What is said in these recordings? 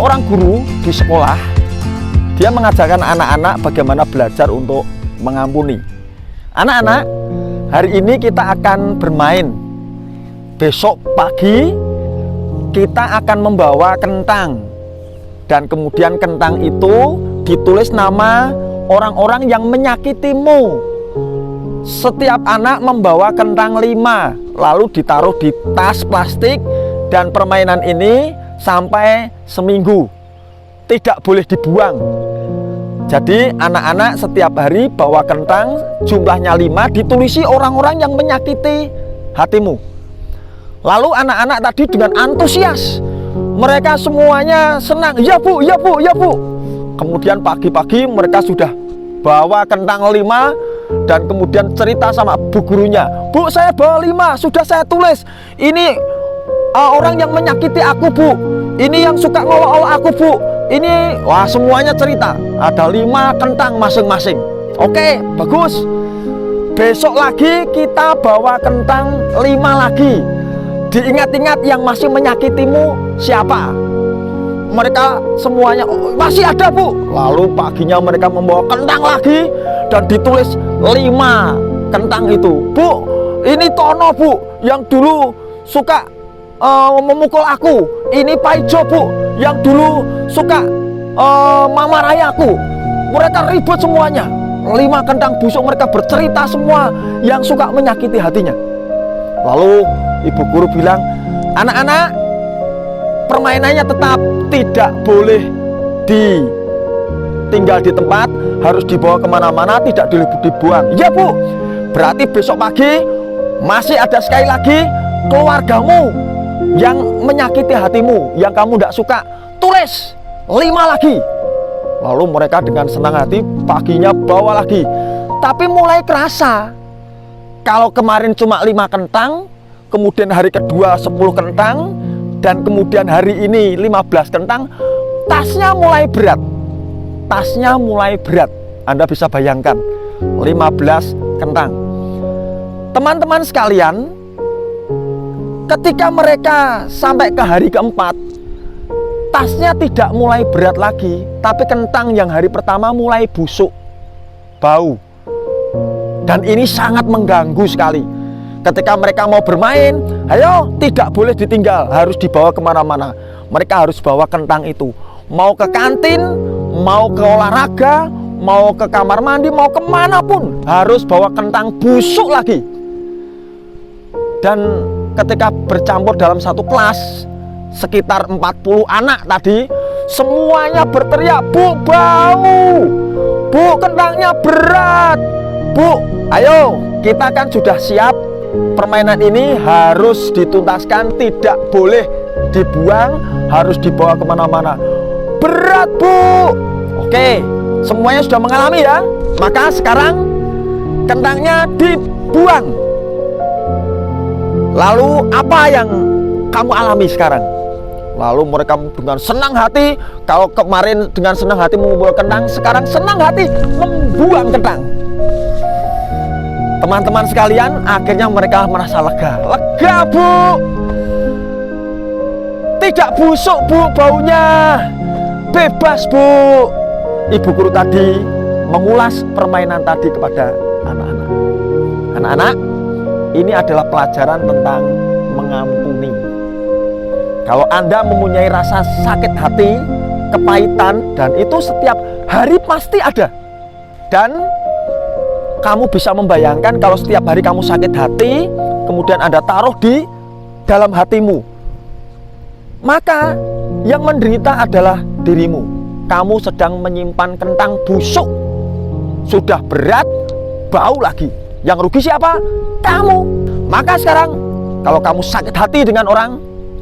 seorang guru di sekolah, dia mengajarkan anak-anak bagaimana belajar untuk mengampuni. Anak-anak, hari ini kita akan bermain. Besok pagi kita akan membawa kentang. Dan kemudian kentang itu ditulis nama orang-orang yang menyakitimu. Setiap anak membawa kentang 5, lalu ditaruh di tas plastik. Dan permainan ini sampai seminggu, tidak boleh dibuang. Jadi anak-anak setiap hari bawa kentang, jumlahnya 5, ditulisi orang-orang yang menyakiti hatimu. Lalu anak-anak tadi dengan antusias, mereka semuanya senang, ya bu, ya bu, ya bu. Kemudian pagi-pagi mereka sudah bawa kentang 5, dan kemudian cerita sama bu gurunya, bu saya bawa 5, sudah saya tulis, ini orang yang menyakiti aku bu, ini yang suka ngolok-olok aku bu, ini, wah semuanya cerita, ada 5 kentang masing-masing. Oke, bagus. Besok lagi kita bawa kentang 5 lagi. Diingat-ingat yang masih menyakitimu siapa? Mereka semuanya, oh, masih ada bu. Lalu paginya mereka membawa kentang lagi dan ditulis 5 kentang itu. Bu, ini Tono bu, yang dulu suka memukul aku. Ini Paijo bu, yang dulu suka memarahi aku. Mereka ribut semuanya. 5 kentang busuk, mereka bercerita semua yang suka menyakiti hatinya. Lalu ibu guru bilang, anak-anak, permainannya tetap tidak boleh ditinggal di tempat, harus dibawa kemana-mana, tidak dibuang. Ya bu, berarti besok pagi masih ada sekali lagi keluargamu yang menyakiti hatimu, yang kamu tidak suka, tulis 5 lagi. Lalu mereka dengan senang hati paginya bawa lagi. Tapi mulai kerasa, kalau kemarin cuma 5 kentang, kemudian hari kedua 10 kentang, dan kemudian hari ini 15 kentang, tasnya mulai berat. Tasnya mulai berat. Anda bisa bayangkan, 15 kentang. Teman-teman sekalian, ketika mereka sampai ke hari keempat, tasnya tidak mulai berat lagi, tapi kentang yang hari pertama mulai busuk, bau. Dan ini sangat mengganggu sekali. Ketika mereka mau bermain, ayo, tidak boleh ditinggal, harus dibawa kemana-mana. Mereka harus bawa kentang itu. Mau ke kantin, mau ke olahraga, mau ke kamar mandi, mau kemanapun, harus bawa kentang busuk lagi. Dan ketika bercampur dalam satu kelas, sekitar 40 anak tadi, semuanya berteriak, bu bau, bu kentangnya berat, bu ayo, kita kan sudah siap, permainan ini harus dituntaskan, tidak boleh dibuang, harus dibawa kemana-mana. Berat bu. Oke, semuanya sudah mengalami ya. Maka sekarang kentangnya dibuang. Lalu apa yang kamu alami sekarang? Lalu mereka dengan senang hati, kalau kemarin dengan senang hati membawa kentang, sekarang senang hati membuang kentang. Teman-teman sekalian, akhirnya mereka merasa lega. Lega bu, tidak busuk bu baunya, bebas bu. Ibu guru tadi mengulas permainan tadi kepada anak-anak. Anak-anak, ini adalah pelajaran tentang mengampuni. Kalau Anda mempunyai rasa sakit hati, kepahitan, dan itu setiap hari pasti ada. Dan kamu bisa membayangkan kalau setiap hari kamu sakit hati, kemudian Anda taruh di dalam hatimu, maka yang menderita adalah dirimu. Kamu sedang menyimpan kentang busuk, sudah berat, bau lagi. Yang rugi siapa? Kamu. Maka sekarang kalau kamu sakit hati dengan orang,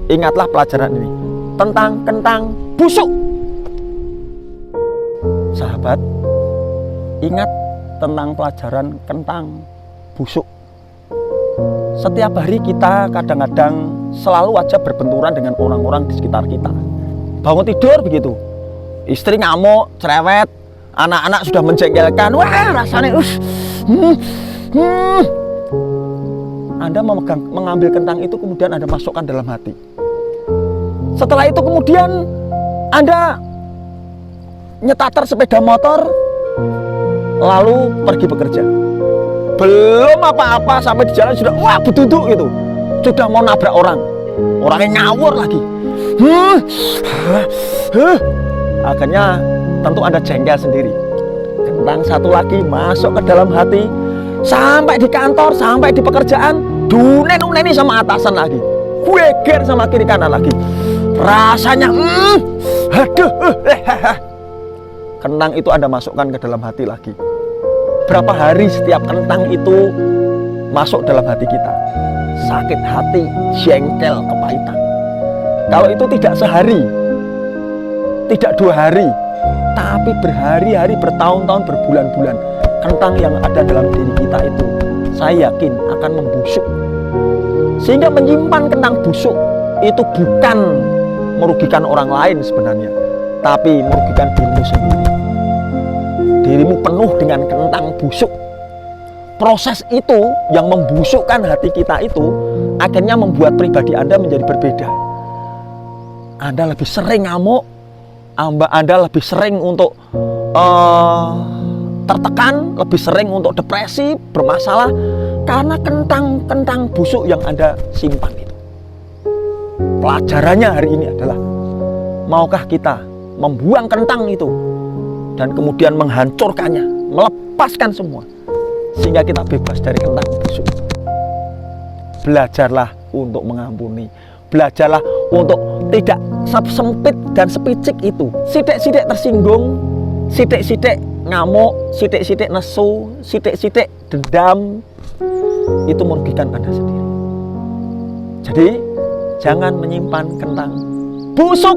ingatlah pelajaran ini tentang kentang busuk. Sahabat, ingat tentang pelajaran kentang busuk. Setiap hari kita kadang-kadang selalu aja berbenturan dengan orang-orang di sekitar kita. Bangun tidur begitu, istri ngamuk, cerewet, anak-anak sudah menjengkelkan, wah rasanya Anda mengambil kentang itu, kemudian Anda masukkan dalam hati. Setelah itu kemudian Anda nyetater sepeda motor lalu pergi bekerja, belum apa-apa sampai di jalan sudah wah beduduk gitu, sudah mau nabrak orang, orangnya ngawur lagi. Akhirnya tentu Anda jengkel sendiri. Kentang satu lagi masuk ke dalam hati, sampai di kantor, sampai di pekerjaan, dunen-uneni sama atasan lagi, geger sama kiri kanan lagi, rasanya aduh. Kentang itu Anda masukkan ke dalam hati lagi. Berapa hari setiap kentang itu masuk dalam hati kita? Sakit hati, jengkel, kepahitan. Kalau itu tidak sehari, tidak 2 hari, tapi berhari-hari, bertahun-tahun, berbulan-bulan, kentang yang ada dalam diri kita itu, saya yakin akan membusuk. Sehingga menyimpan kentang busuk itu bukan merugikan orang lain sebenarnya, tapi merugikan dirimu sendiri. Dirimu penuh dengan kentang busuk. Proses itu yang membusukkan hati kita itu akhirnya membuat pribadi Anda menjadi berbeda. Anda lebih sering ngamuk, Anda lebih sering untuk tertekan, lebih sering untuk depresi, bermasalah, karena kentang busuk yang Anda simpan itu. Pelajarannya hari ini adalah, maukah kita membuang kentang itu dan kemudian menghancurkannya, melepaskan semua, sehingga kita bebas dari kentang busuk. Belajarlah untuk mengampuni, belajarlah untuk tidak sempit dan sepicik itu. Sidik-sidik tersinggung, sidik-sidik ngamuk, sidik-sidik nesu, sidik-sidik dendam, itu merugikan Anda sendiri. Jadi jangan menyimpan kentang busuk